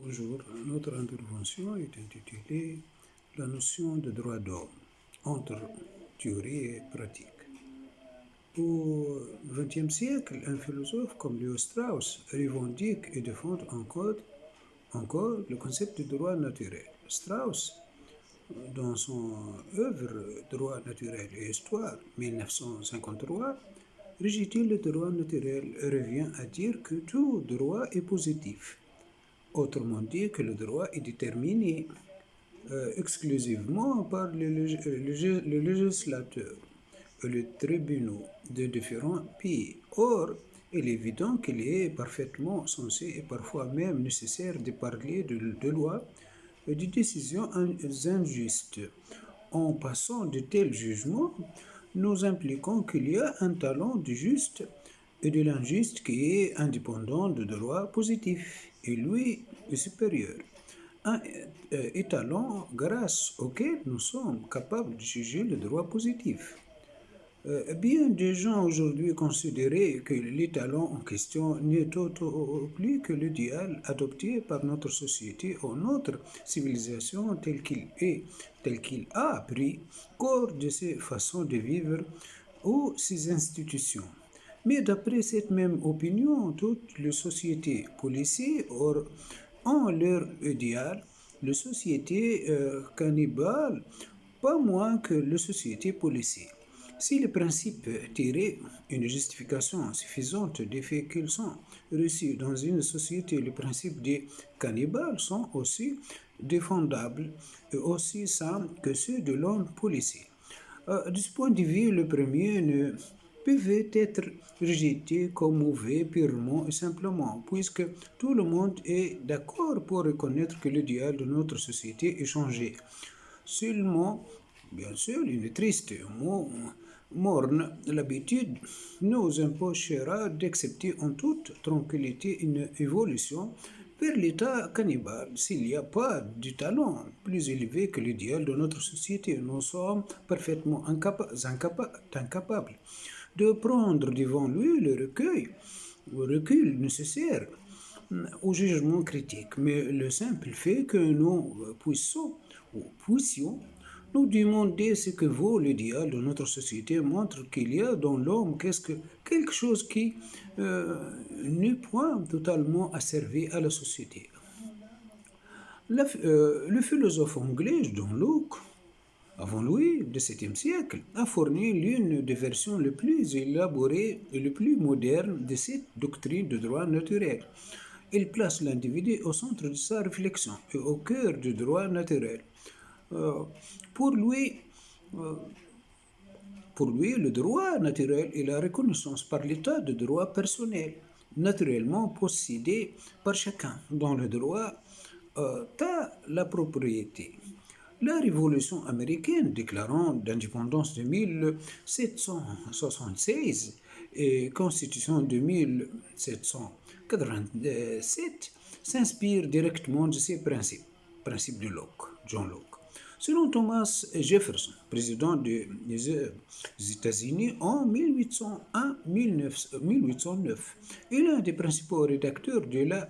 Bonjour, notre intervention est intitulée La notion de droit d'homme entre théorie et pratique. Au XXe siècle, un philosophe comme Léo Strauss revendique et défend encore le concept de droit naturel. Strauss, dans son œuvre Droit naturel et histoire 1953, rejeter le droit naturel revient à dire que tout droit est positif. Autrement dit, que le droit est déterminé exclusivement par le législateur et les tribunaux de différents pays. Or, il est évident qu'il est parfaitement censé et parfois même nécessaire de parler de lois et de décisions injustes. En passant de tels jugements, nous impliquons qu'il y a un talent du juste et de l'injuste qui est indépendant du droit positif, et lui est supérieur. Un étalon grâce auquel nous sommes capables de juger le droit positif. Bien des gens aujourd'hui considèrent que l'étalon en question n'est autre plus que l'idéal adopté par notre société ou notre civilisation tel qu'il a appris corps de ses façons de vivre ou ses institutions. Mais d'après cette même opinion, toutes les sociétés policières ont leur idéal, les sociétés cannibales, pas moins que les sociétés policières. Si les principes tiraient une justification suffisante des faits qu'ils sont reçus dans une société, les principes des cannibales sont aussi défendables et aussi sains que ceux de l'homme policier. De ce point de vue, le premier ne peuvent être rejetés comme mauvais purement et simplement, puisque tout le monde est d'accord pour reconnaître que l'idéal de notre société est changé. Seulement, bien sûr, une triste morne l'habitude nous empêchera d'accepter en toute tranquillité une évolution vers l'état cannibale. S'il n'y a pas de talent plus élevé que l'idéal de notre société, nous sommes parfaitement incapables de prendre devant lui le recul nécessaire au jugement critique. Mais le simple fait que nous puissions nous demander ce que vaut l'idéal de notre société montre qu'il y a dans l'homme quelque chose qui n'est point totalement asservi à la société. Le philosophe anglais John Locke, avant lui, du XVIIe siècle, a fourni l'une des versions les plus élaborées et les plus modernes de cette doctrine de droit naturel. Il place l'individu au centre de sa réflexion et au cœur du droit naturel. Euh, pour lui, euh, pour lui, le droit naturel est la reconnaissance par l'État de droits personnels, naturellement possédés par chacun, dans le droit à la propriété. La Révolution américaine déclarant l'indépendance de 1776 et Constitution de 1787 s'inspire directement de ces principes de Locke, John Locke. Selon Thomas Jefferson, président des États-Unis en 1801-1809, et l'un des principaux rédacteurs de la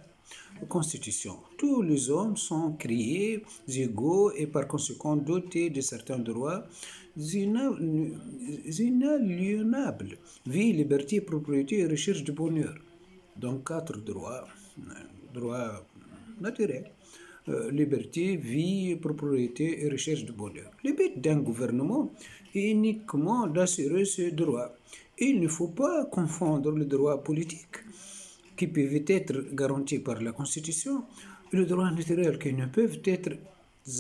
Constitution, tous les hommes sont créés égaux et par conséquent dotés de certains droits inaliénables: vie, liberté, propriété et recherche du bonheur. Donc quatre droits naturels. Liberté, vie, propriété et recherche du bonheur. Le but d'un gouvernement est uniquement d'assurer ces droits. Il ne faut pas confondre le droit politique, qui peuvent être garantis par la Constitution, et le droit naturel, qui ne peuvent être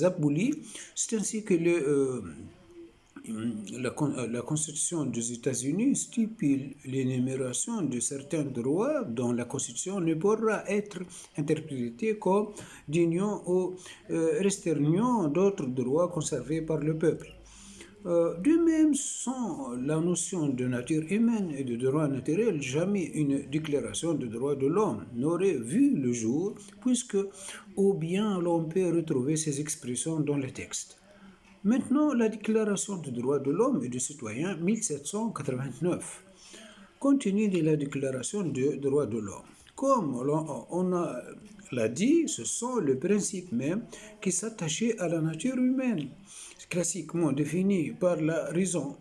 abolis. C'est ainsi que la Constitution des États-Unis stipule l'énumération de certains droits dont la Constitution ne pourra être interprétée comme déniant ou restreignant d'autres droits conservés par le peuple. De même, sans la notion de nature humaine et de droit naturel, jamais une déclaration de droits de l'homme n'aurait vu le jour, puisque ou bien l'on peut retrouver ces expressions dans les textes. Maintenant, la Déclaration des droits de l'homme et du citoyen 1789, contenu de la Déclaration des droits de l'homme. Comme on a l'a dit, ce sont les principes même qui s'attachaient à la nature humaine, classiquement définis par la raison,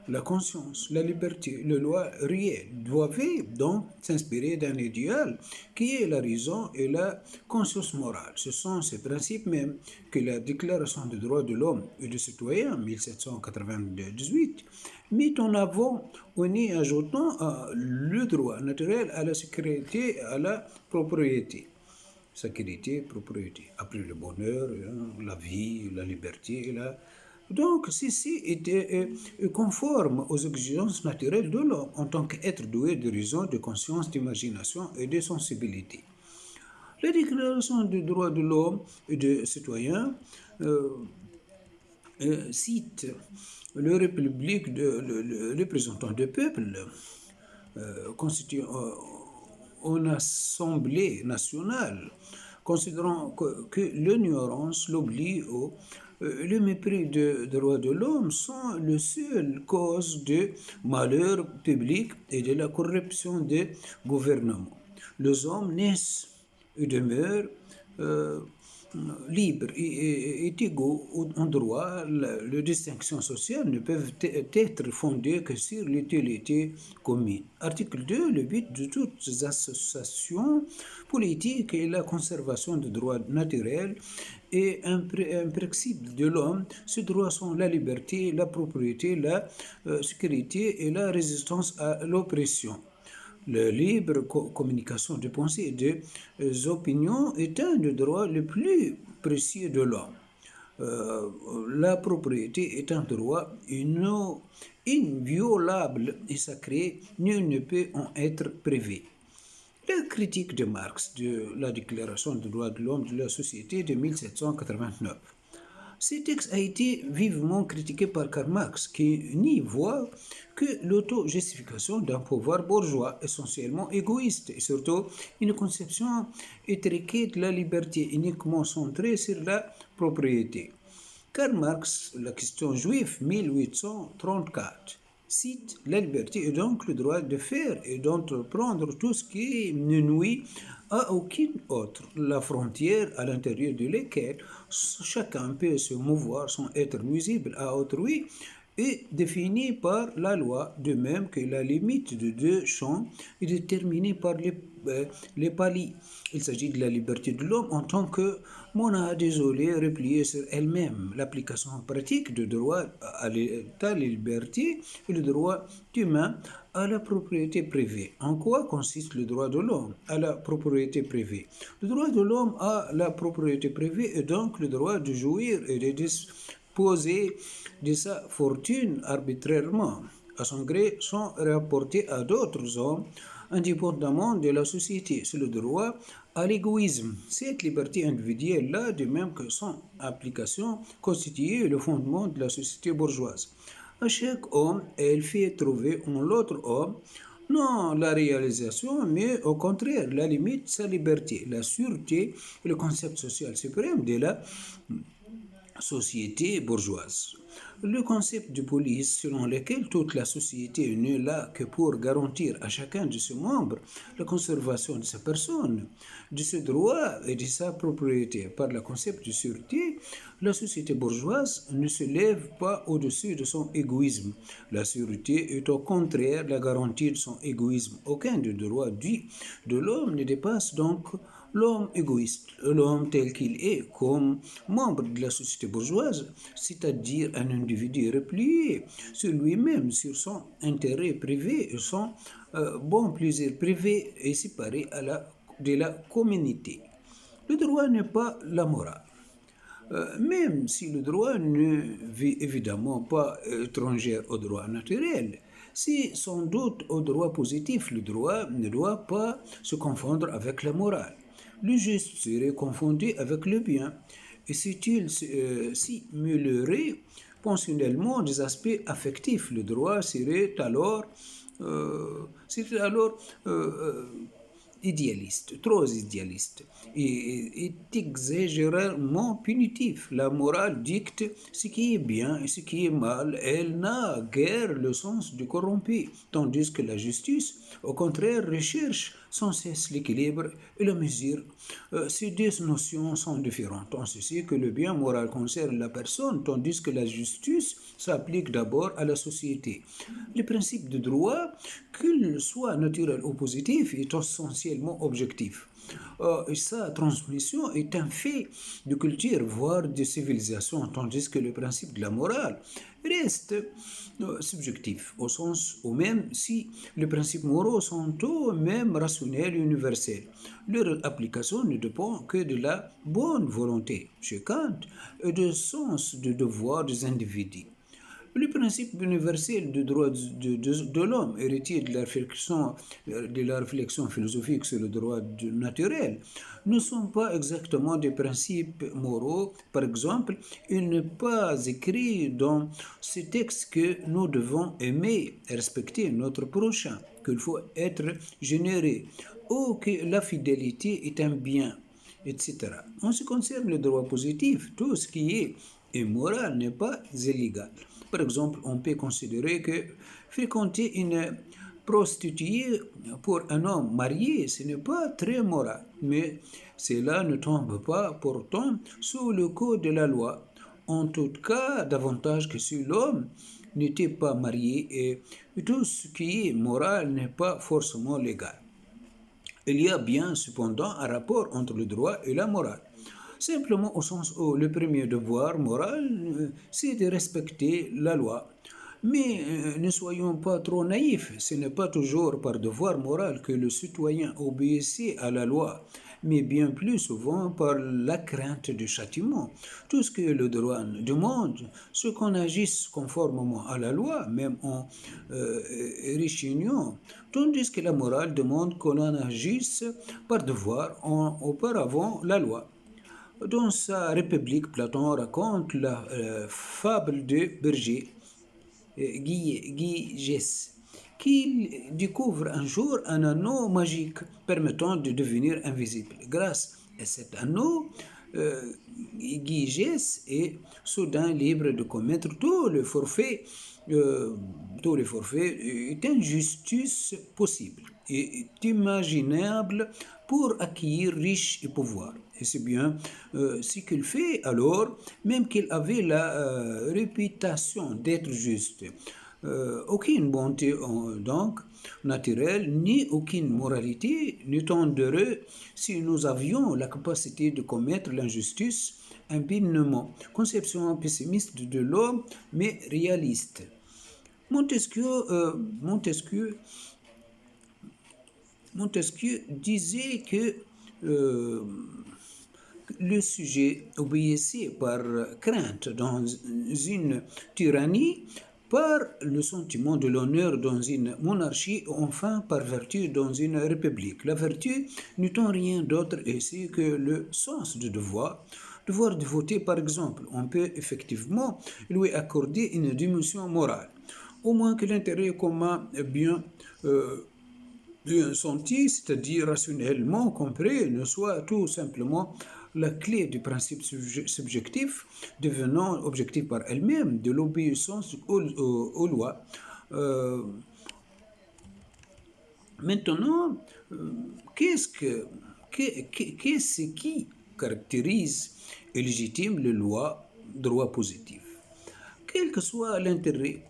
la conscience, la liberté, les lois réelles doivent donc s'inspirer d'un idéal qui est la raison et la conscience morale. Ce sont ces principes même que la Déclaration des droits de l'homme et du citoyen 1798 mit en avant en y ajoutant le droit naturel à la sécurité et à la propriété. Sécurité, propriété. Après le bonheur, la vie, la liberté, donc, ceci était conforme aux exigences naturelles de l'homme en tant qu'être doué de raison, de conscience, d'imagination et de sensibilité. La Déclaration des droits de l'homme et des citoyens cite le République, le représentant du peuple, constitué en Assemblée nationale, considérant que l'ignorance, l'oubli ou le mépris des droits de l'homme sont les seules causes de malheur public et de la corruption des gouvernements. Les hommes naissent et demeurent libres et égaux en droit. Les distinctions sociales ne peuvent être fondées que sur l'utilité commune. Article 2. Le but de toutes les associations politiques est la conservation des droits naturels et imprescriptibles de l'homme. Ces droits sont la liberté, la propriété, la sécurité et la résistance à l'oppression. La libre communication de pensées et des opinions est un des droits les plus précieux de l'homme. La propriété est un droit inviolable et sacré, nul ne peut en être privé. La critique de Marx de la Déclaration des droits de l'homme de la société de 1789. Ce texte a été vivement critiqué par Karl Marx, qui n'y voit que l'auto-justification d'un pouvoir bourgeois essentiellement égoïste et surtout une conception étriquée de la liberté uniquement centrée sur la propriété. Karl Marx, La question juive 1834, cite la liberté est donc le droit de faire et d'entreprendre tout ce qui ne nuit à aucun autre, la frontière à l'intérieur de laquelle chacun peut se mouvoir sans être nuisible à autrui est définie par la loi, de même que la limite de deux champs est déterminée par les paliers. Il s'agit de la liberté de l'homme en tant que monade isolée repliée sur elle-même. L'application pratique du droit à la liberté et le droit humain à la propriété privée. En quoi consiste le droit de l'homme à la propriété privée? Le droit de l'homme à la propriété privée est donc le droit de jouir et de disposer de sa fortune arbitrairement, à son gré, sans rapporter à d'autres hommes, indépendamment de la société. C'est le droit à l'égoïsme. Cette liberté individuelle-là, de même que son application, constitue le fondement de la société bourgeoise. À chaque homme, elle fait trouver en l'autre homme non la réalisation, mais au contraire la limite, sa liberté, la sûreté, le concept social suprême de la société bourgeoise. Le concept de police selon lequel toute la société n'est là que pour garantir à chacun de ses membres la conservation de sa personne, de ses droits et de sa propriété par le concept de sûreté, la société bourgeoise ne se lève pas au-dessus de son égoïsme. La sûreté est au contraire la garantie de son égoïsme. Aucun des droits dits de l'homme ne dépasse donc l'homme égoïste, l'homme tel qu'il est comme membre de la société bourgeoise, c'est-à-dire un individu replié sur lui-même, sur son intérêt privé et son bon plaisir privé et séparé de la communauté. Le droit n'est pas la morale. Même si le droit ne vit évidemment pas étranger au droit naturel, c'est sans doute au droit positif. Le droit ne doit pas se confondre avec la morale. Le juste serait confondu avec le bien, et s'il simulerait pensionnellement des aspects affectifs, le droit serait alors idéaliste, trop idéaliste, et est exagérément punitif. La morale dicte ce qui est bien et ce qui est mal. Elle n'a guère le sens du corrompu, tandis que la justice, au contraire, recherche sans cesse l'équilibre et la mesure. Ces deux notions sont différentes. On sait que le bien moral concerne la personne, tandis que la justice s'applique d'abord à la société. Le principe de droit, qu'il soit naturel ou positif, est essentiellement objectif. Et sa transmission est un fait de culture, voire de civilisation, tandis que le principe de la morale reste subjectif, au sens où même si les principes moraux sont eux-mêmes rationnels et universels, leur application ne dépend que de la bonne volonté, chez Kant, et du sens du devoir des individus. Le principe universel du droit de l'homme, héritier de la réflexion philosophique sur le droit naturel, ne sont pas exactement des principes moraux. Par exemple, il n'est pas écrit dans ce texte que nous devons aimer et respecter notre prochain, qu'il faut être généreux ou que la fidélité est un bien, etc. En ce qui concerne le droit positif, tout ce qui est immoral n'est pas illégal. Par exemple, on peut considérer que fréquenter une prostituée pour un homme marié, ce n'est pas très moral, mais cela ne tombe pas pourtant sous le code de la loi. En tout cas, davantage que si l'homme n'était pas marié et tout ce qui est moral n'est pas forcément légal. Il y a bien cependant un rapport entre le droit et la morale. Simplement au sens où le premier devoir moral, c'est de respecter la loi. Mais ne soyons pas trop naïfs, ce n'est pas toujours par devoir moral que le citoyen obéissait à la loi, mais bien plus souvent par la crainte du châtiment. Tout ce que le droit demande, c'est qu'on agisse conformément à la loi, même en rechignant, tandis que la morale demande qu'on en agisse par devoir en auparavant la loi. Dans sa République, Platon raconte la fable de berger Gygès, qu'il découvre un jour un anneau magique permettant de devenir invisible. Grâce à cet anneau, Gygès est soudain libre de commettre tous les forfaits est injustice possible et est imaginable pour acquérir riche et pouvoir. Et c'est bien ce qu'il fait alors, même qu'il avait la réputation d'être juste. Aucune bonté donc naturelle, ni aucune moralité ne tenderait si nous avions la capacité de commettre l'injustice impunément. Conception pessimiste de l'homme, mais réaliste. Montesquieu, Montesquieu, Montesquieu disait que euh, le sujet obéissait par crainte dans une tyrannie, par le sentiment de l'honneur dans une monarchie, enfin par vertu dans une république. La vertu n'étant rien d'autre ici que le sens du devoir. Devoir de voter, par exemple, on peut effectivement lui accorder une dimension morale, au moins que l'intérêt commun est bien senti, c'est-à-dire rationnellement compris, ne soit tout simplement la clé du principe subjectif, devenant objectif par elle-même, de l'obéissance aux lois. Euh, Maintenant, qu'est-ce qui caractérise et légitime le droit positif? Quel que soit l'intérêt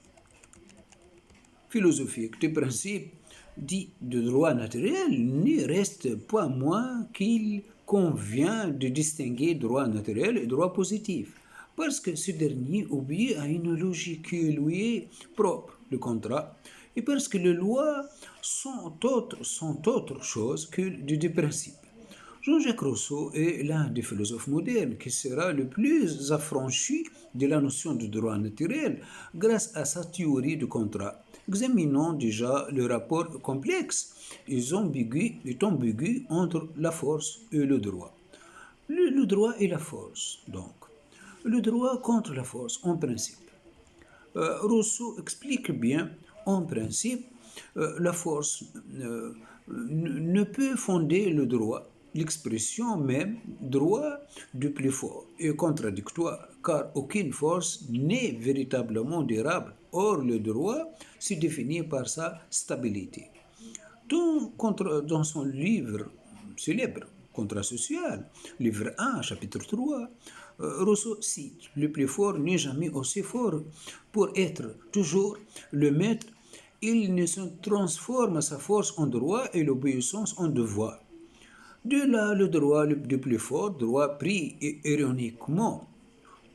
philosophique du principe dit de droit naturel, ne reste pas moins qu'il convient de distinguer droit naturel et droit positif, parce que ce dernier obéit à une logique qui lui est propre, le contrat, et parce que les lois sont autre chose que des principes. Jean-Jacques Rousseau est l'un des philosophes modernes qui sera le plus affranchi de la notion de droit naturel grâce à sa théorie du contrat. Examinons déjà le rapport complexe et ambigu entre la force et le droit. Le droit et la force, donc. Le droit contre la force, en principe. Rousseau explique bien, en principe, la force ne peut fonder le droit. L'expression même droit du plus fort est contradictoire, car aucune force n'est véritablement durable. Or, le droit se définit par sa stabilité. Dans son livre célèbre Contrat social, livre 1, chapitre 3, Rousseau cite: le plus fort n'est jamais aussi fort pour être toujours le maître. Il ne se transforme sa force en droit et l'obéissance en devoir. De là, le droit du plus fort, droit pris ironiquement,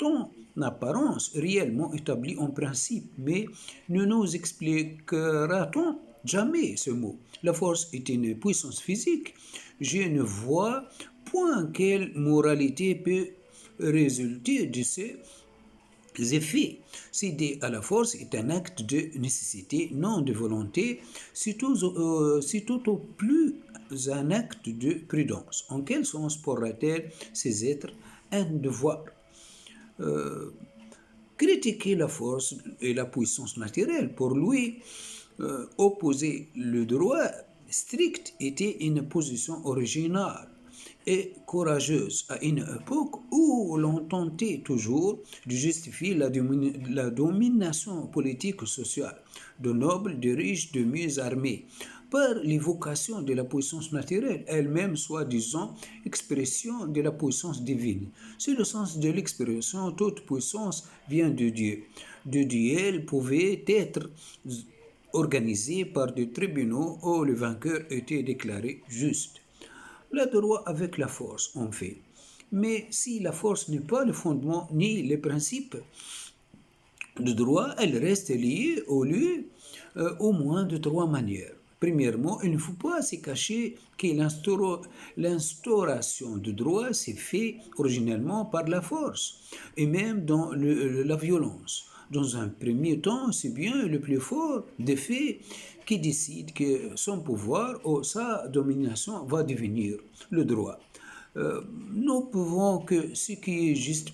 en apparence réellement établi en principe, mais ne nous expliquera-t-on jamais ce mot? La force est une puissance physique. Je ne vois point quelle moralité peut résulter de ces effets. Céder à la force est un acte de nécessité, non de volonté, c'est tout au plus un acte de prudence. En quel sens pourra-t-elle ces êtres un devoir? euh, Critiquer la force et la puissance naturelle. Pour lui, opposer le droit strict était une position originale et courageuse à une époque où l'on tentait toujours de justifier la domination politique et sociale de nobles, de riches, de mieux armés par l'évocation de la puissance naturelle, elle-même soi-disant expression de la puissance divine. C'est le sens de l'expression toute puissance vient de Dieu. De Dieu, elle pouvait être organisée par des tribunaux où le vainqueur était déclaré juste. Le droit avec la force, en fait. Mais si la force n'est pas le fondement ni les principes de droit, elle reste liée au lieu au moins de trois manières. Premièrement, il ne faut pas se cacher que l'instauration du droit s'est faite originellement par la force et même dans la violence. Dans un premier temps, c'est bien le plus fort des faits qui décide que son pouvoir ou sa domination va devenir le droit. Nous pouvons que ce qui est juste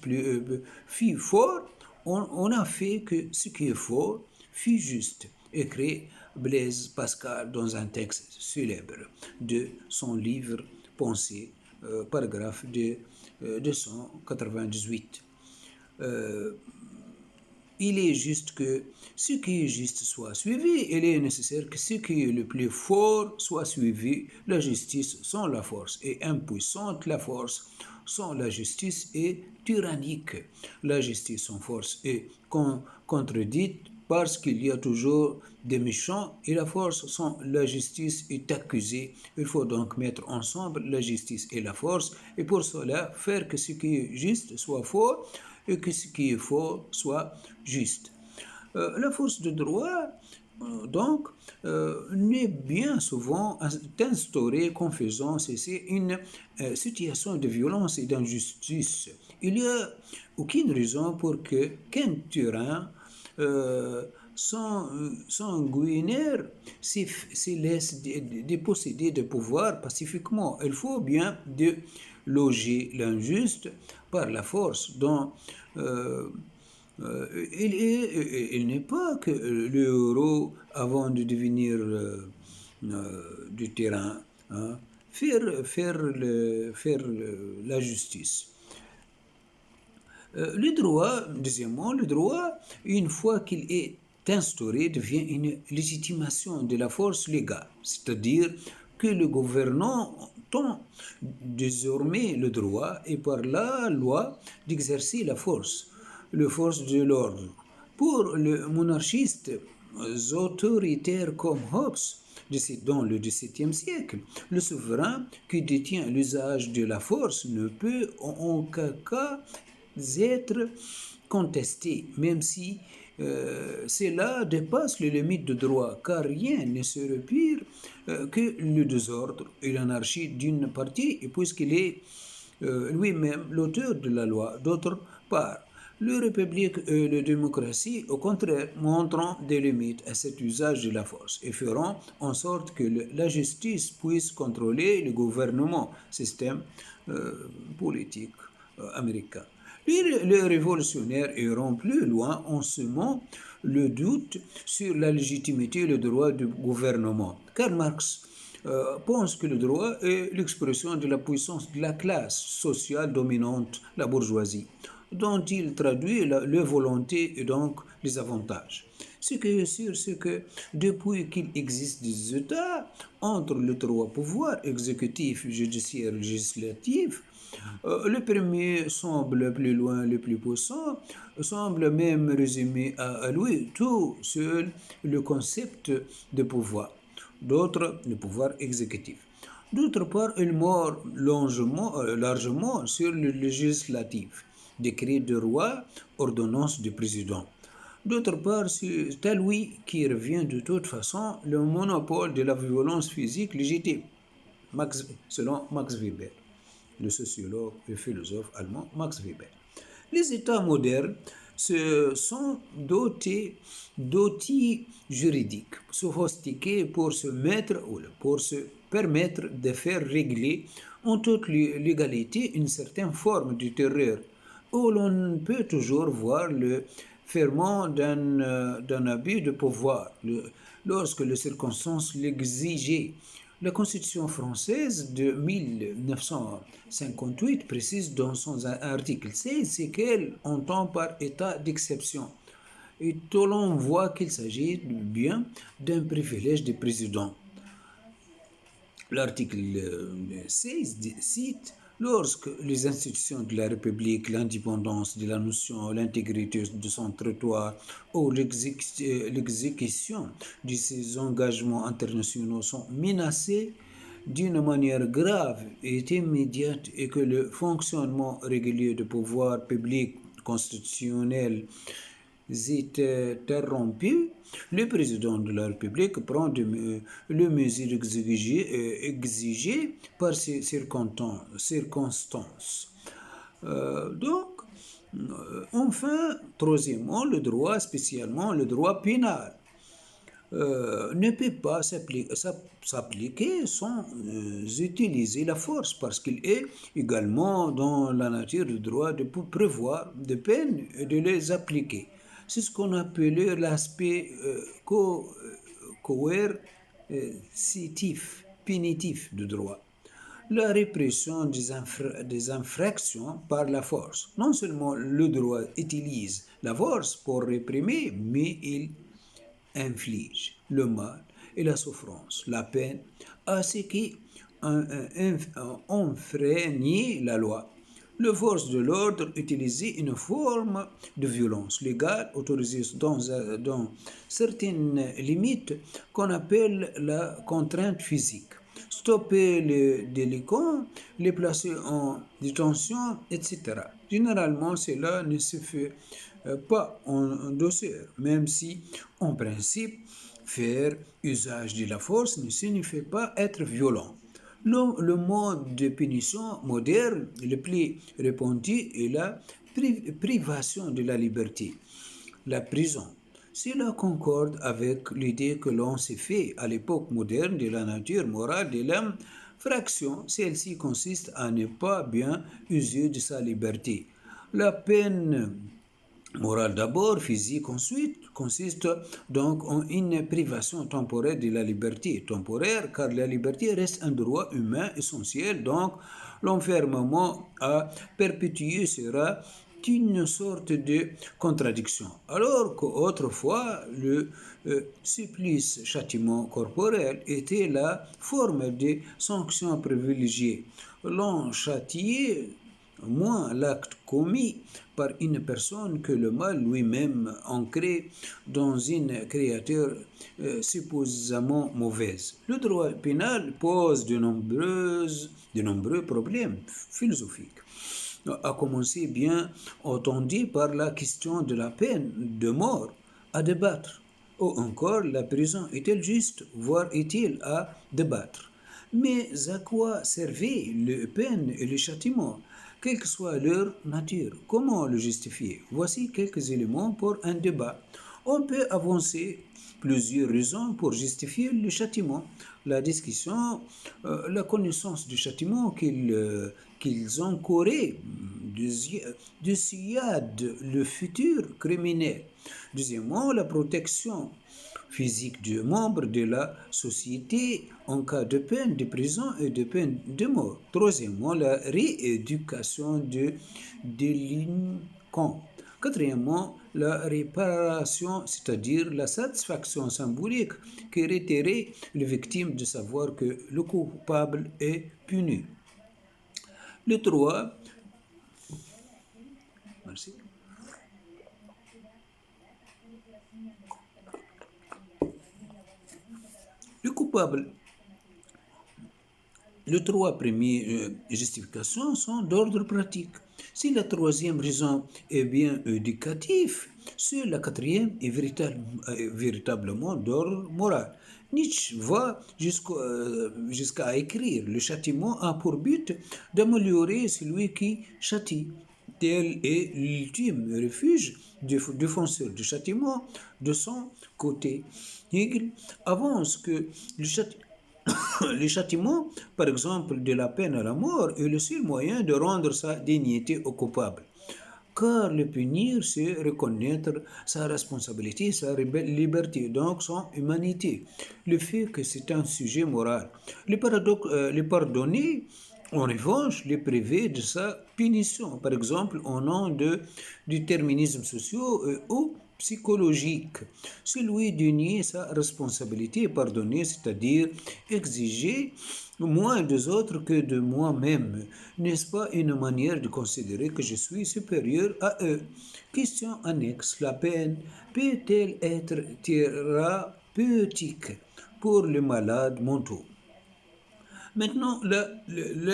fut fort, on a fait que ce qui est fort fut juste, écrit Blaise Pascal dans un texte célèbre de son livre Pensée, paragraphe de 298. Euh, il est juste que ce qui est juste soit suivi. Il est nécessaire que ce qui est le plus fort soit suivi. La justice sans la force est impuissante. La force sans la justice est tyrannique. La justice sans force est contredite parce qu'il y a toujours des méchants et la force sans la justice est accusée. Il faut donc mettre ensemble la justice et la force et pour cela faire que ce qui est juste soit fort et que ce qui est faux soit juste. La force de droit, n'est bien souvent instaurée comme faisant cesser une situation de violence et d'injustice. Il n'y a aucune raison pour qu'un tyran sanguinaire se laisse déposséder de pouvoir pacifiquement. Il faut bien loger l'injuste par la force. Donc, il n'est pas que le héros, avant de devenir du terrain, hein, faire la justice. Le droit, deuxièmement, le droit, une fois qu'il est instauré, devient une légitimation de la force légale, c'est-à-dire que le gouvernant tend désormais le droit et par la loi d'exercer la force de l'ordre. Pour le monarchiste autoritaire comme Hobbes, dans le XVIIe siècle, le souverain qui détient l'usage de la force ne peut en aucun cas être contesté, même si cela dépasse les limites du droit, car rien ne serait pire que le désordre et l'anarchie d'une partie, et puisqu'il est lui-même l'auteur de la loi. D'autre part, le république et la démocratie, au contraire, montrant des limites à cet usage de la force et feront en sorte que la justice puisse contrôler le gouvernement, système politique américain. Les révolutionnaires iront plus loin en semant le doute sur la légitimité et le droit du gouvernement. Karl Marx pense que le droit est l'expression de la puissance de la classe sociale dominante, la bourgeoisie, dont il traduit la volonté et donc les avantages. Ce qui est sûr, c'est que depuis qu'il existe des États, entre les trois pouvoirs, exécutif, judiciaire, législatif, le premier semble plus loin, le plus puissant, semble même résumer à lui tout seul le concept de pouvoir. D'autres, le pouvoir exécutif. D'autre part, il mord largement sur le législatif, décret de roi, ordonnance du président. D'autre part, c'est à lui qui revient de toute façon le monopole de la violence physique légitime, selon Max Weber, le sociologue et philosophe allemand Max Weber. Les États modernes se sont dotés d'outils juridiques sophistiqués pour se mettre ou pour se permettre de faire régler en toute légalité une certaine forme de terreur, où l'on peut toujours voir le ferment d'un abus de pouvoir lorsque les circonstances l'exigeaient. La Constitution française de 1958 précise dans son article 16 ce qu'elle entend par état d'exception. Et tout l'on voit qu'il s'agit bien d'un privilège du président. L'article 16 cite lorsque les institutions de la République, l'indépendance de la nation, l'intégrité de son territoire ou l'exécution de ses engagements internationaux sont menacées d'une manière grave et immédiate et que le fonctionnement régulier du pouvoir public constitutionnel est interrompu, le président de la République prend les mesures exigées par ces circonstances. Donc, enfin, troisièmement, le droit, spécialement le droit pénal, ne peut pas s'appliquer sans utiliser la force, parce qu'il est également dans la nature du droit de prévoir des peines et de les appliquer. C'est ce qu'on appelle l'aspect coercitif, punitif du droit. La répression des infractions par la force. Non seulement le droit utilise la force pour réprimer, mais il inflige le mal et la souffrance, la peine, à ceux qui enfreignent la loi. Les forces de l'ordre utilisaient une forme de violence légale autorisée dans certaines limites qu'on appelle la contrainte physique. Stopper les délinquants, les placer en détention, etc. Généralement, cela ne se fait pas en douceur, même si, en principe, faire usage de la force ne signifie pas être violent. Le mode de punition moderne le plus répandu est la privation de la liberté, la prison. Cela concorde avec l'idée que l'on s'est fait à l'époque moderne de la nature morale de l'infraction. Celle-ci consiste à ne pas bien user de sa liberté. La peine morale d'abord, physique ensuite, consiste donc en une privation temporaire de la liberté. Temporaire car la liberté reste un droit humain essentiel, donc l'enfermement à perpétuer sera une sorte de contradiction. Alors qu'autrefois, le supplice châtiment corporel était la forme de sanction privilégiée. L'on châtiait moins l'acte commis par une personne que le mal lui-même ancré dans une créature supposément mauvaise. Le droit pénal pose de nombreux problèmes philosophiques, à commencer bien entendu par la question de la peine de mort à débattre. Ou encore, la prison est-elle juste, voire est-il à débattre? Mais à quoi servaient les peines et les châtiments, quelle que soit leur nature? Comment le justifier? Voici quelques éléments pour un débat. On peut avancer plusieurs raisons pour justifier le châtiment. La discussion, la connaissance du châtiment qu'ils encouraient dissuade le futur criminel. Deuxièmement, la protection physique des membres de la société en cas de peine de prison et de peine de mort. Troisièmement, la rééducation de délinquants. Quatrièmement, la réparation, c'est-à-dire la satisfaction symbolique qui requérait les victimes de savoir que le coupable est puni. Le 3, merci. Le coupable. Les trois premières justifications sont d'ordre pratique. Si la troisième raison est bien éducative, seule la quatrième est véritablement d'ordre moral. Nietzsche va jusqu'à écrire: le châtiment a pour but d'améliorer celui qui châtie. Tel est l'ultime refuge du défenseur du châtiment de son côté. Hegel avance que le châtiment, par exemple de la peine à la mort, est le seul moyen de rendre sa dignité au coupable. Car le punir, c'est reconnaître sa responsabilité, sa liberté, donc son humanité. Le fait que c'est un sujet moral. Le pardonner, en revanche, le priver de sa punition, par exemple au nom de déterminisme social ou psychologique. Celui de nier sa responsabilité et pardonner, c'est-à-dire exiger moins des autres que de moi-même. N'est-ce pas une manière de considérer que je suis supérieur à eux? Question annexe. La peine peut-elle être thérapeutique pour les malades mentaux? Maintenant, la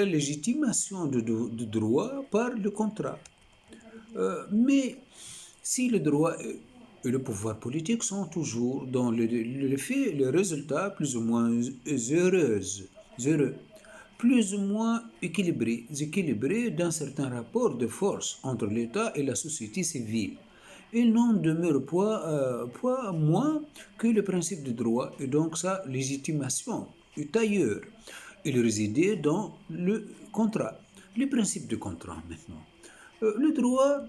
légitimation de droit par le contrat. Mais si le droit et le pouvoir politique sont toujours dans le fait, le résultat plus ou moins heureux, plus ou moins équilibrés dans certains rapports de force entre l'État et la société civile. Il n'en demeure pas moins que le principe de droit et donc sa légitimation est ailleurs. Il résidait dans le contrat. Le principe de contrat maintenant. Le droit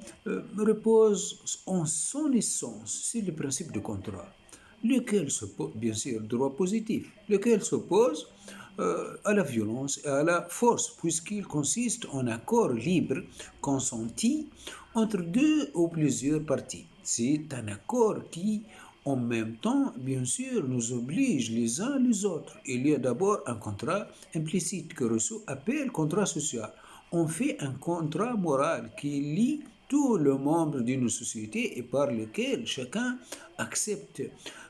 repose en son essence sur le principe de contrat, lequel s'oppose, bien sûr, droit positif, lequel s'oppose à la violence et à la force, puisqu'il consiste en accord libre consenti entre deux ou plusieurs parties. C'est un accord qui, en même temps, bien sûr, nous oblige les uns les autres. Il y a d'abord un contrat implicite que Rousseau appelle contrat social. On fait un contrat moral qui lie tous les membres d'une société et par lequel chacun accepte,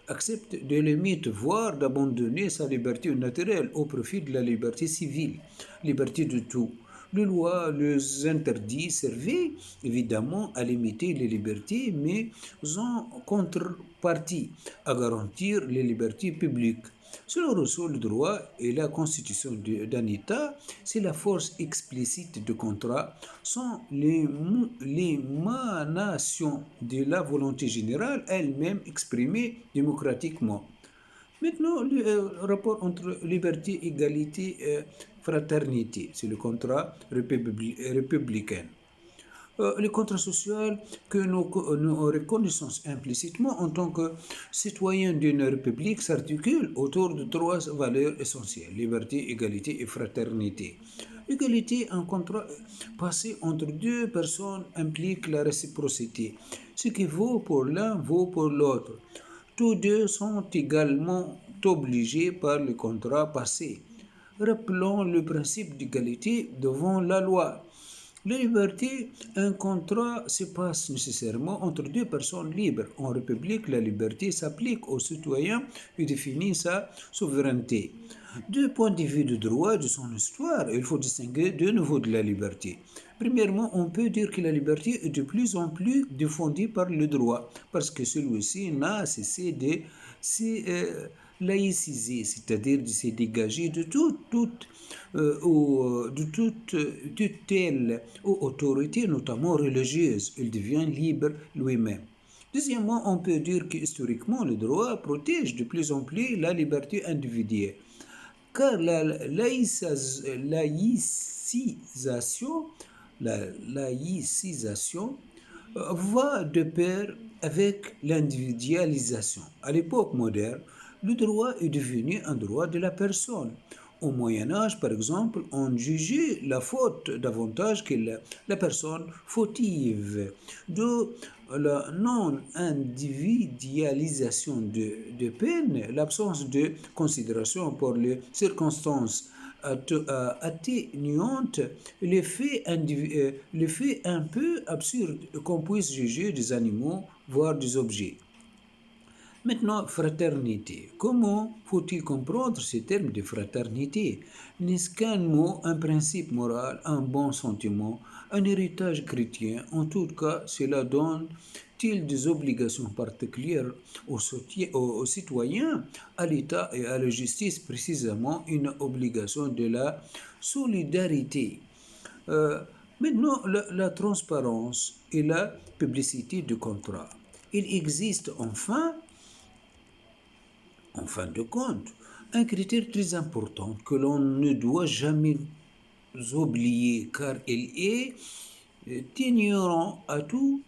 accepte des limites, voire d'abandonner sa liberté naturelle au profit de la liberté civile, liberté de tout. Les lois, les interdits servaient évidemment à limiter les libertés, mais en contrepartie à garantir les libertés publiques. Selon Rousseau, le droit et la constitution d'un État, c'est la force explicite du contrat, sont l'émanation de la volonté générale elle-même exprimée démocratiquement. Maintenant, le rapport entre liberté, égalité et fraternité, c'est le contrat républicain. Le contrat social que nous reconnaissons implicitement en tant que citoyens d'une république s'articule autour de trois valeurs essentielles: liberté, égalité et fraternité. Égalité, un contrat passé entre deux personnes implique la réciprocité. Ce qui vaut pour l'un vaut pour l'autre. Tous deux sont également obligés par le contrat passé. Rappelons le principe d'égalité devant la loi. La liberté, un contrat se passe nécessairement entre deux personnes libres. En République, la liberté s'applique aux citoyens et définit sa souveraineté. Deux points de vue de droit de son histoire, il faut distinguer de nouveau de la liberté. Premièrement, on peut dire que la liberté est de plus en plus défendue par le droit, parce que celui-ci n'a cessé de laïciser, c'est-à-dire de se dégager de toute tutelle ou autorité, notamment religieuse. Il devient libre lui-même. Deuxièmement, on peut dire que historiquement, le droit protège de plus en plus la liberté individuelle, car la laïcisation va de pair avec l'individualisation. À l'époque moderne, le droit est devenu un droit de la personne. Au Moyen Âge, par exemple, on jugeait la faute davantage que la personne fautive. De la non-individualisation de peine, l'absence de considération pour les circonstances atténuantes, l'effet un peu absurde qu'on puisse juger des animaux, voire des objets. Maintenant, fraternité. Comment faut-il comprendre ce terme de fraternité? N'est-ce qu'un mot, un principe moral, un bon sentiment, un héritage chrétien? En tout cas, cela donne-t-il des obligations particulières aux citoyens, à l'État et à la justice, précisément une obligation de la solidarité? Euh, Maintenant, la transparence et la publicité du contrat. Il existe enfin, en fin de compte, un critère très important que l'on ne doit jamais oublier car il est ignorant à tout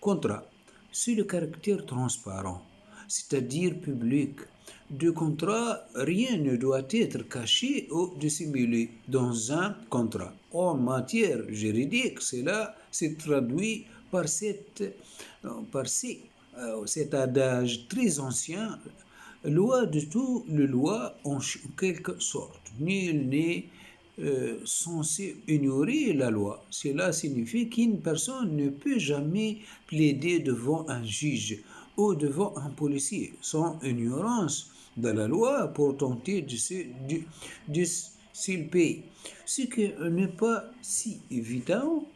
contrat. C'est le caractère transparent, c'est-à-dire public. De contrat, rien ne doit être caché ou dissimulé dans un contrat. En matière juridique, cela se traduit par cet adage très ancien, loi de tout le loi en quelque sorte. Nul n'est censé ignorer la loi. Cela signifie qu'une personne ne peut jamais plaider devant un juge ou devant un policier sans ignorance de la loi pour tenter de s'il paye. Ce qui n'est pas si évident,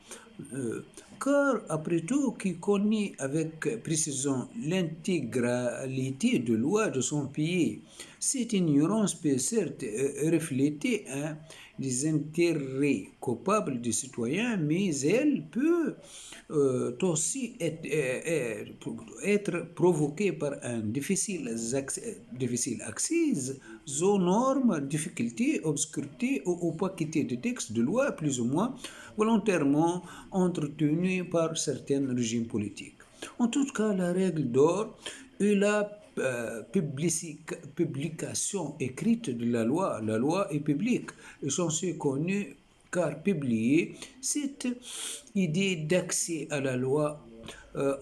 euh, car après tout, qui connaît avec précision l'intégralité de loi de son pays, cette ignorance peut certes refléter des intérêts coupables des citoyens, mais elle peut aussi être provoquée par un difficile accès aux normes, difficultés, obscurité ou opaquité des textes de loi plus ou moins volontairement entretenus par certains régimes politiques. En tout cas, la règle d'or est la publication écrite de la loi est publique, est censée connue car publiée. Cette idée d'accès à la loi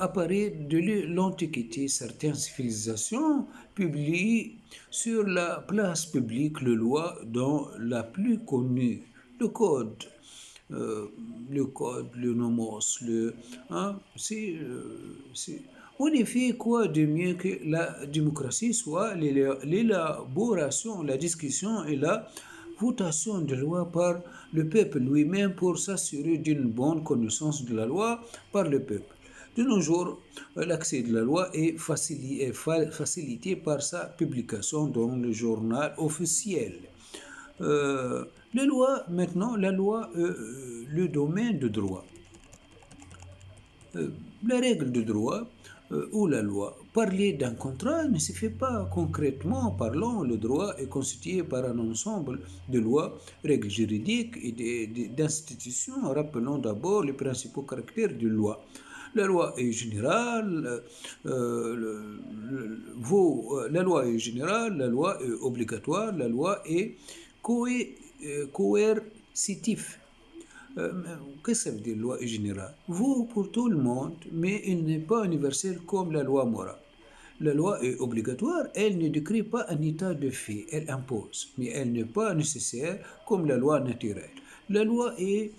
apparaît de l'Antiquité. Certaines civilisations publient sur la place publique les lois dont la plus connue, le code. euh, le nomos, hein, c'est- en effet, quoi de mieux que la démocratie soit l'élaboration, la discussion et la votation de loi par le peuple lui-même pour s'assurer d'une bonne connaissance de la loi par le peuple. De nos jours, l'accès de la loi est facilité par sa publication dans le journal officiel. Euh, les lois, maintenant, le domaine de droit. Euh, les règles de droit ou la loi. Parler d'un contrat ne se fait pas concrètement parlant. Le droit est constitué par un ensemble de lois, règles juridiques et d'institutions. Rappelons d'abord les principaux caractères de loi. La loi est générale, la loi est générale, la loi est obligatoire, la loi est coercitive. Qu'est-ce que ça veut dire loi générale? Vaut pour tout le monde, mais il n'est pas universel comme la loi morale. La loi est obligatoire, elle ne décrit pas un état de fait, elle impose, mais elle n'est pas nécessaire comme la loi naturelle. La loi est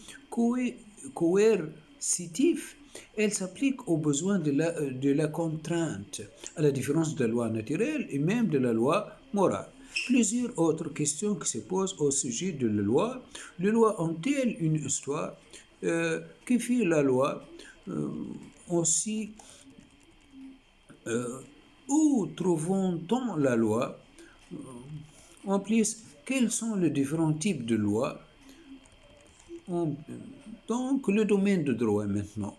coercitive, elle s'applique aux besoins de la contrainte, à la différence de la loi naturelle et même de la loi morale. Plusieurs autres questions qui se posent au sujet de la loi. Les lois ont-elles une histoire? Que fait la loi? Euh, Aussi, euh, où trouvons-on la loi? En plus, quels sont les différents types de lois? Donc, le domaine de droit maintenant.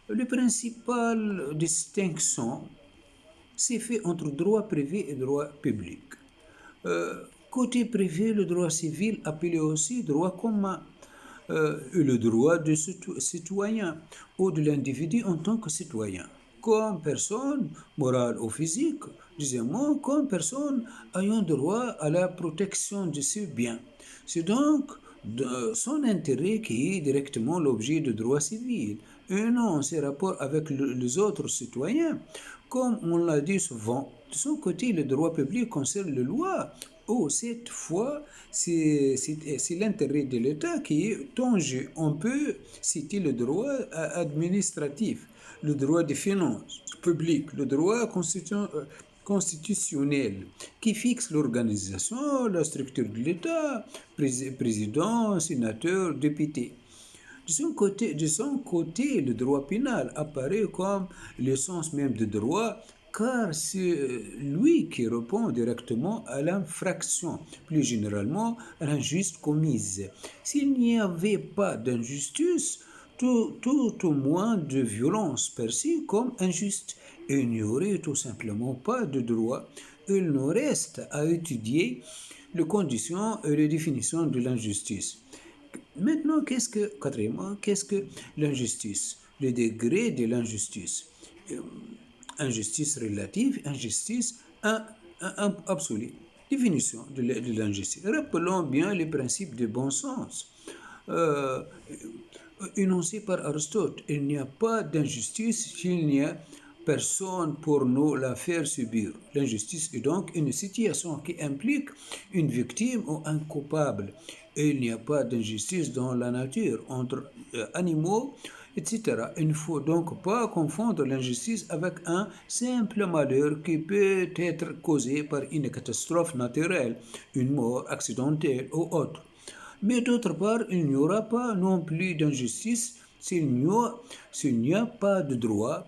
La principale distinction s'est fait entre droit privé et droit public. Côté privé, le droit civil, appelé aussi droit commun, et le droit du citoyen ou de l'individu en tant que citoyen, comme personne morale ou physique, deuxièmement, comme personne ayant droit à la protection de ses biens. C'est donc son intérêt qui est directement l'objet de droit civil, et non ses rapports avec les autres citoyens. Comme on l'a dit souvent, de son côté, le droit public concerne les lois. Oh, cette fois, c'est l'intérêt de l'État qui est en jeu. On peut citer le droit administratif, le droit des finances publiques, le droit constitutionnel qui fixe l'organisation, la structure de l'État, président, sénateur, député. De son côté, le droit pénal apparaît comme l'essence même du droit, car c'est lui qui répond directement à l'infraction, plus généralement à l'injustice commise. S'il n'y avait pas d'injustice, tout au moins de violence perçue comme injuste, il n'y aurait tout simplement pas de droit. Il nous reste à étudier les conditions et les définitions de l'injustice. Maintenant, quatrièmement, qu'est-ce que l'injustice? Le degré de l'injustice. Euh, Injustice relative, injustice absolue. Définition de l'injustice. Rappelons bien les principes de bon sens. Euh, Énoncé par Aristote, il n'y a pas d'injustice s'il n'y a personne pour nous la faire subir. L'injustice est donc une situation qui implique une victime ou un coupable. Et il n'y a pas d'injustice dans la nature entre animaux, etc. Il ne faut donc pas confondre l'injustice avec un simple malheur qui peut être causé par une catastrophe naturelle, une mort accidentelle ou autre. Mais d'autre part, il n'y aura pas non plus d'injustice s'il n'y a pas de loi.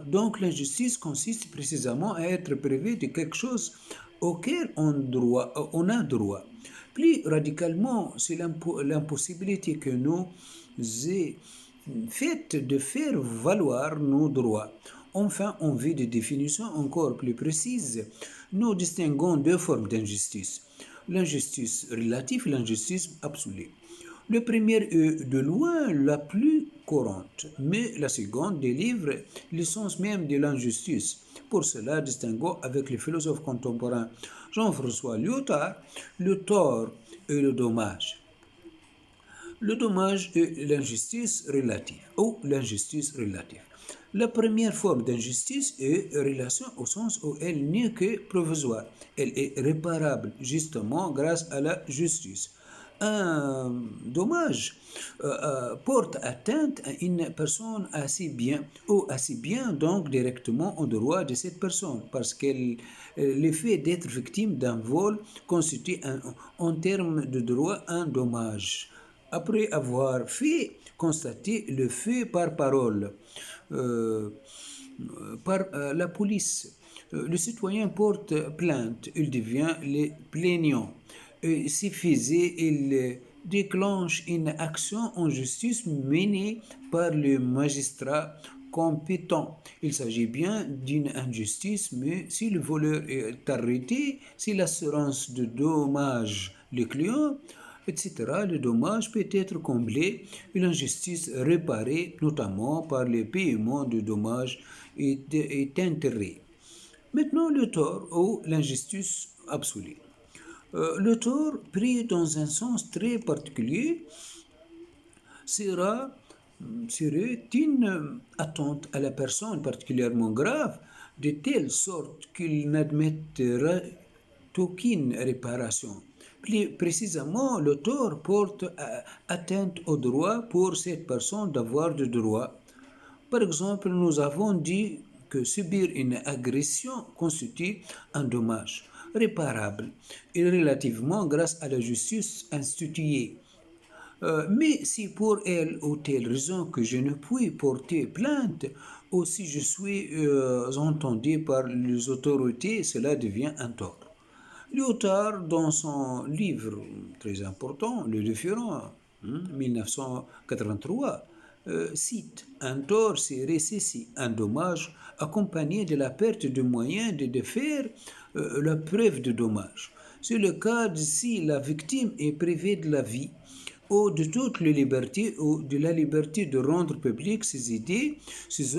Donc l'injustice consiste précisément à être privé de quelque chose auquel on a droit. Plus radicalement, c'est l'impossibilité que nous est faite de faire valoir nos droits. Enfin, en vue de définitions encore plus précises, nous distinguons deux formes d'injustice: l'injustice relative et l'injustice absolue. La première est de loin la plus courante, mais la seconde délivre l'essence même de l'injustice. Pour cela, distinguons avec les philosophes contemporains Jean-François Lyotard le tort et le dommage. Le dommage est l'injustice relative ou l'injustice relative. La première forme d'injustice est relation au sens où elle n'est que provisoire. Elle est réparable justement grâce à la justice. Un dommage porte atteinte à une personne assez bien, ou assez bien donc directement au droit de cette personne, parce que l'effet d'être victime d'un vol constitue en termes de droit un dommage. Après avoir fait constater le fait par parole, euh, par la police, le citoyen porte plainte, il devient le plaignant. S'il faisait, il déclenche une action en justice menée par le magistrat compétent. Il s'agit bien d'une injustice, mais si le voleur est arrêté, si l'assurance de dommages le client, etc., le dommage peut être comblé et l'injustice réparée, notamment par le paiement de dommages et intérêts. Maintenant, le tort ou l'injustice absolue. Le tort, pris dans un sens très particulier, sera, serait une attente à la personne particulièrement grave, de telle sorte qu'il n'admettera aucune réparation. Plus précisément, le tort porte atteinte au droit pour cette personne d'avoir de droits. Par exemple, nous avons dit que subir une agression constitue un dommage réparable et relativement grâce à la justice instituée. Mais si pour elle ou telle raison que je ne puis porter plainte, ou si je suis entendu par les autorités, cela devient un tort. Lyotard, dans son livre très important, Le Différend, 1983, cite: un tort serait ceci, un dommage accompagné de la perte de moyens de défaire la preuve de dommage. C'est le cas si la victime est privée de la vie ou de toute les libertés ou de la liberté de rendre publiques ses idées, ses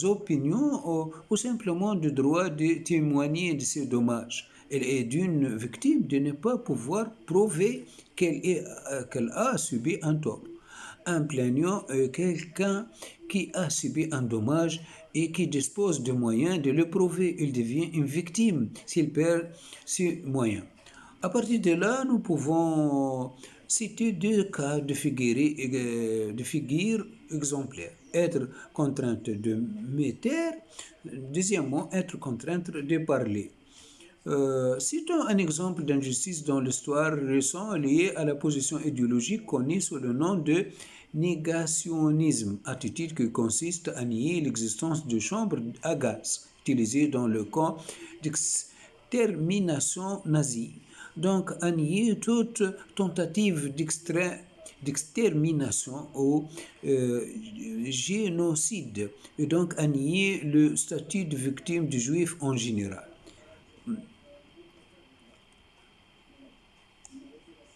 opinions ou simplement du droit de témoigner de ces dommages. Elle est d'une victime de ne pas pouvoir prouver qu'elle a subi un tort. Un plaignant est quelqu'un qui a subi un dommage et qui dispose de moyens de le prouver. Il devient une victime s'il perd ses moyens. À partir de là, nous pouvons citer deux cas de figure exemplaires. Être contrainte de me taire, deuxièmement, être contrainte de parler. Citons un exemple d'injustice dans l'histoire récente liée à la position idéologique connue sous le nom de négationnisme, attitude qui consiste à nier l'existence de chambres à gaz utilisées dans le camp d'extermination nazie. Donc, à nier toute tentative d'extermination ou génocide, et donc à nier le statut de victime du juif en général.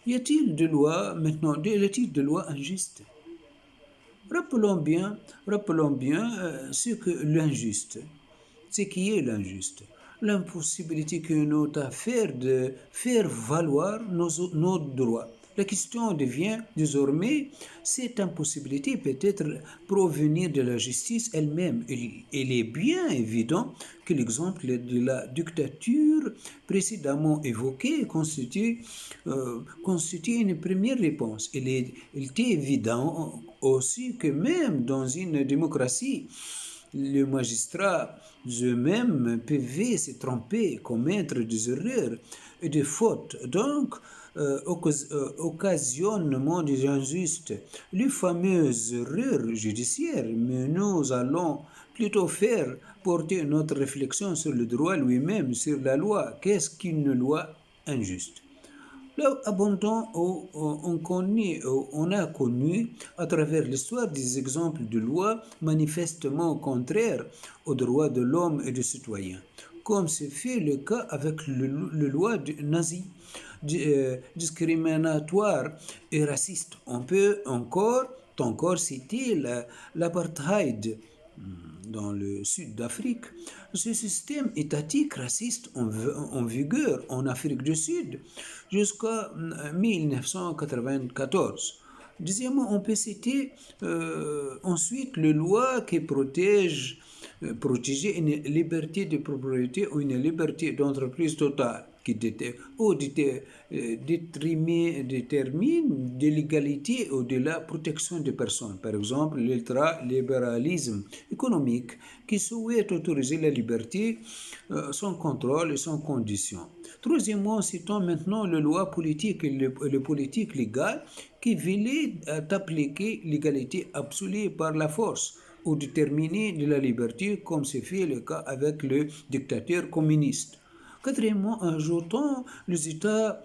Y a-t-il de loi maintenant, y a-t-il de loi injuste? Rappelons bien ce que l'injuste, ce qui est l'injuste. L'impossibilité que nous a faire de faire valoir nos droits. La question devient désormais, cette impossibilité peut-être provenir de la justice elle-même. Il est bien évident que l'exemple de la dictature précédemment évoquée constitue une première réponse. Il est évident aussi que même dans une démocratie, les magistrats eux-mêmes peuvent se tromper, commettre des erreurs et des fautes. Donc, occasionnement des injustes, les fameuses erreurs judiciaires, mais nous allons plutôt faire porter notre réflexion sur le droit lui-même, sur la loi. Qu'est-ce qu'une loi injuste? Là, abondant, on a connu à travers l'histoire des exemples de lois manifestement contraires aux droits de l'homme et du citoyen, comme c'est fait le cas avec le loi nazie, discriminatoire et raciste. On peut encore citer l'apartheid dans le sud d'Afrique. Ce système étatique raciste en vigueur en Afrique du Sud jusqu'à 1994. Deuxièmement, on peut citer ensuite les lois qui protégeaient une liberté de propriété ou une liberté d'entreprise totale qui détermine de l'égalité ou de la protection des personnes. Par exemple, l'ultralibéralisme économique qui souhaite autoriser la liberté sans contrôle et sans condition. Troisièmement, citons maintenant les lois politiques et les politiques légales qui veulent appliquer l'égalité absolue par la force ou déterminer de la liberté comme c'est fait le cas avec le dictateur communiste. Quatrièmement, ajoutons les États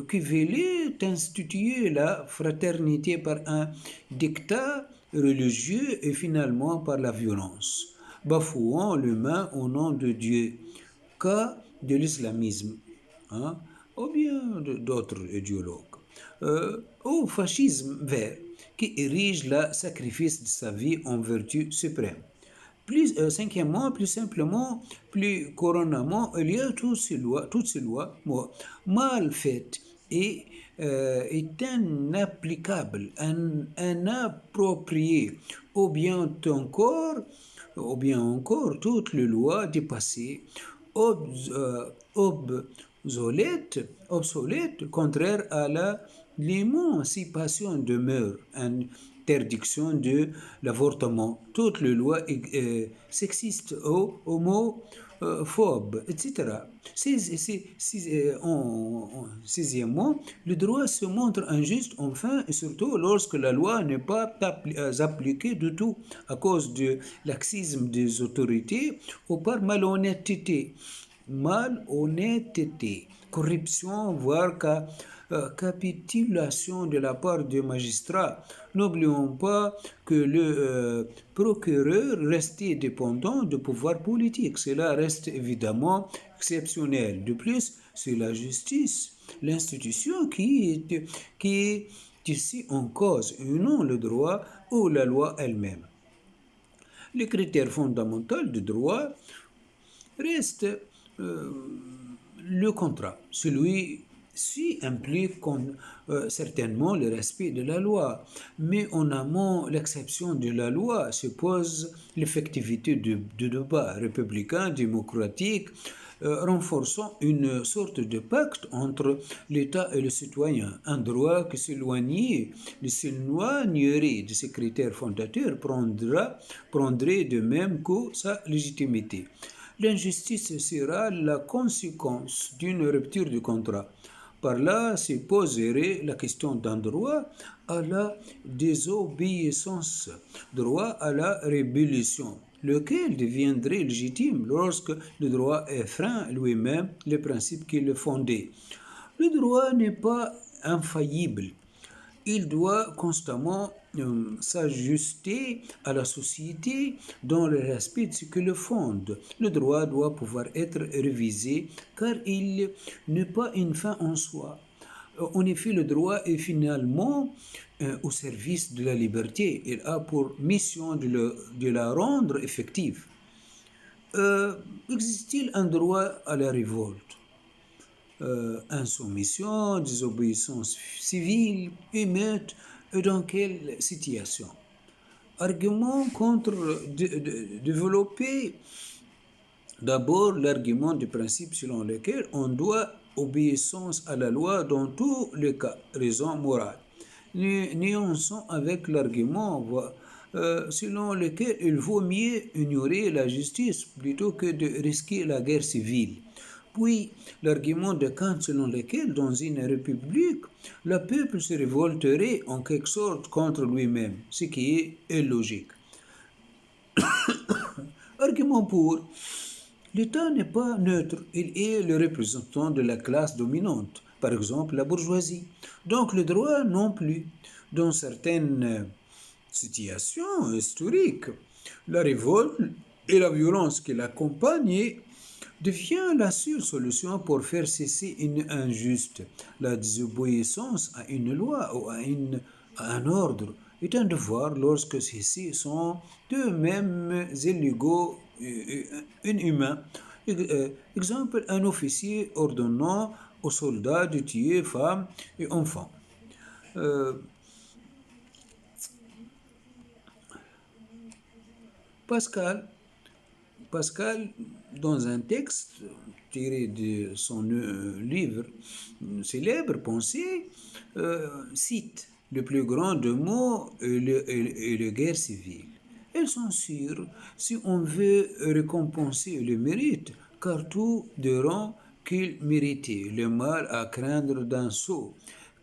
qui veulent instituer la fraternité par un dictat religieux et finalement par la violence, bafouant l'humain au nom de Dieu, cas de l'islamisme, hein, ou bien d'autres idéologues. Au fascisme vert, qui érige le sacrifice de sa vie en vertu suprême. Cinquièmement, plus simplement, plus couronnement, il y a toutes ces lois mal faites et inapplicables, inappropriées, ou bien encore toutes les lois dépassées, obsolètes, contraires à l'émancipation demeure, interdiction de l'avortement, toutes les lois sexistes ou homophobes, etc. Sixièmement, le droit se montre injuste enfin et surtout lorsque la loi n'est pas appliquée du tout à cause de laxisme des autorités ou par malhonnêteté, corruption, voire capitulation de la part des magistrats. N'oublions pas que le procureur restait dépendant du pouvoir politique. Cela reste évidemment exceptionnel. De plus, c'est la justice, l'institution qui est ici en cause et non le droit ou la loi elle-même. Les critères fondamentaux du droit restent Le contrat, celui-ci implique certainement le respect de la loi, mais en amont, l'exception de la loi suppose l'effectivité de débats républicains, démocratiques, renforçant une sorte de pacte entre l'État et le citoyen, un droit qui s'éloignerait de ces critères fondateurs prendrait de même que sa légitimité. L'injustice sera la conséquence d'une rupture du contrat. Par là se poserait la question d'un droit à la désobéissance, droit à la rébellion, lequel deviendrait légitime lorsque le droit effreint lui-même les principes qui le fondaient. Le droit n'est pas infaillible. Il doit constamment s'ajuster à la société dans le respect de ce que le fonde. Le droit doit pouvoir être révisé car il n'est pas une fin en soi. En effet, le droit est finalement au service de la liberté. Il a pour mission de la rendre effective. Existe-t-il un droit à la révolte, insoumission, désobéissance civile, émeute, et dans quelle situation? Argument contre développer d'abord l'argument du principe selon lequel on doit obéissance à la loi dans tous les cas, raison morale. Nuançons avec l'argument selon lequel il vaut mieux ignorer la justice plutôt que de risquer la guerre civile. Puis l'argument de Kant selon lequel dans une république, le peuple se révolterait en quelque sorte contre lui-même, ce qui est illogique. Argument pour l'État n'est pas neutre, il est le représentant de la classe dominante, par exemple la bourgeoisie. Donc le droit non plus. Dans certaines situations historiques, la révolte et la violence qui l'accompagnent devient la seule solution pour faire cesser une injuste. La désobéissance à une loi ou à un ordre est un devoir lorsque ceux-ci sont eux-mêmes illégaux et inhumains. Exemple, un officier ordonnant aux soldats de tuer femmes et enfants. Euh, Pascal, Pascal, dans un texte tiré de son livre célèbre, Pensée, cite le plus grand des mots et la guerre civile. Elles sont sûres si on veut récompenser le mérite, car tout diront qu'il méritait le mal à craindre d'un sot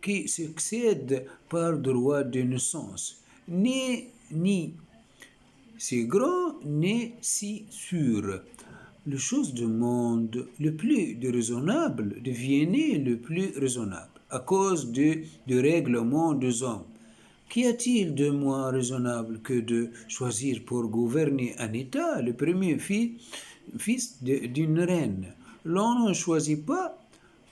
qui succède par droit de naissance, ni si grand n'est si sûr. Les choses du monde le plus déraisonnable deviennent le plus raisonnable à cause du règlement des hommes. Qu'y a-t-il de moins raisonnable que de choisir pour gouverner un État le premier fils d'une reine? L'on ne choisit pas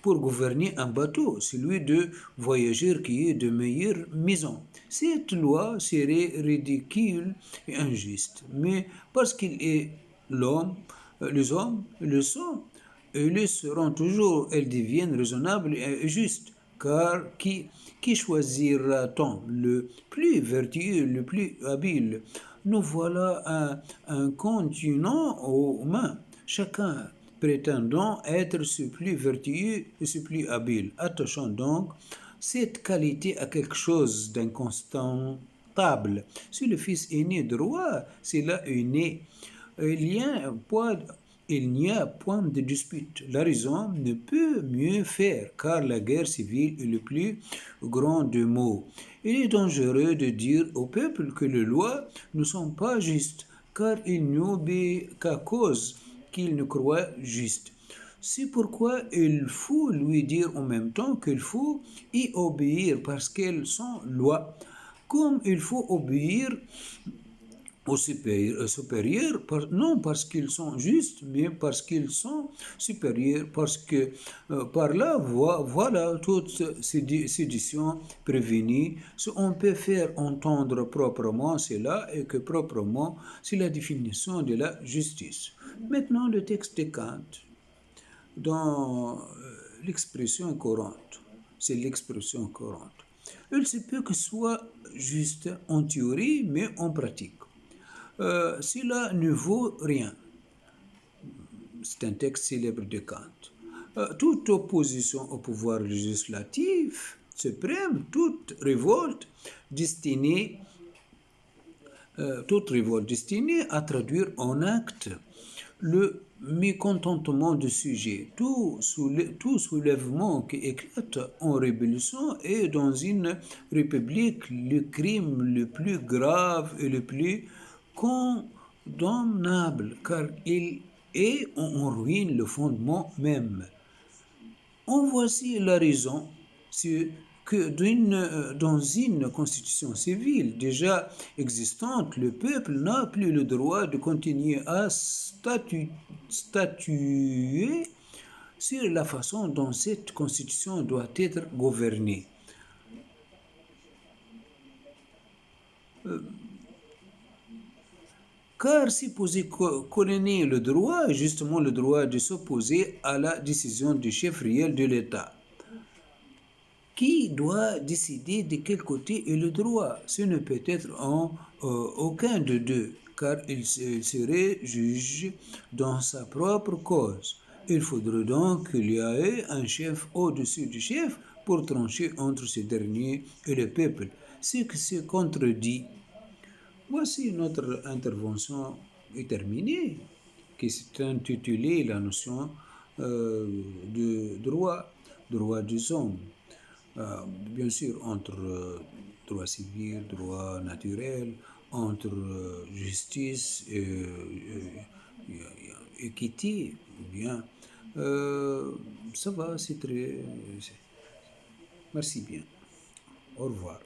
pour gouverner un bateau, celui de voyageurs qui est de meilleure maison. Cette loi serait ridicule et injuste, mais parce qu'il est l'homme, les hommes le sont, et le seront toujours, elles deviennent raisonnables et justes, car qui choisira-t-on? Le plus vertueux, le plus habile? Nous voilà un continent aux mains, chacun prétendant être ce plus vertueux et ce plus habile. Attachons donc cette qualité à quelque chose d'inconstantable. Si le fils est né de roi, c'est là est né. Il n'y a point de dispute. La raison ne peut mieux faire, car la guerre civile est le plus grand des maux. Il est dangereux de dire au peuple que les lois ne sont pas justes, car il n'obéit qu'à cause qu'il ne croit juste. C'est pourquoi il faut lui dire en même temps qu'il faut y obéir parce qu'elles sont lois, comme il faut obéir aux supérieurs, non parce qu'ils sont justes, mais parce qu'ils sont supérieurs, parce que par là, voilà toute sédition prévenue. Si on peut faire entendre proprement cela, et que proprement, c'est la définition de la justice. Maintenant, le texte de Kant. dans l'expression courante. C'est l'expression courante. Il se peut que ce soit juste en théorie, mais en pratique. Cela ne vaut rien. C'est un texte célèbre de Kant. Toute opposition au pouvoir législatif suprême, destinée, toute révolte destinée à traduire en acte le mécontentement du sujet. Tout soulèvement qui éclate en révolution est dans une république le crime le plus grave et le plus condamnable, car il est en ruine le fondement même. En voici la raison, c'est que dans une constitution civile déjà existante, le peuple n'a plus le droit de continuer à statuer sur la façon dont cette constitution doit être gouvernée. Car supposer qu'on ait le droit, justement le droit de s'opposer à la décision du chef réel de l'État, qui doit décider de quel côté est le droit. Ce ne peut être aucun de deux, car il serait juge dans sa propre cause. Il faudrait donc qu'il y ait un chef au-dessus du chef pour trancher entre ce dernier et le peuple, ce qui se contredit. Voici notre intervention est terminée, qui s'est intitulée la notion de droit des hommes. Bien sûr, entre droit civil, droit naturel, entre justice et équité, bien. Ça va, c'est très. Merci bien. Au revoir.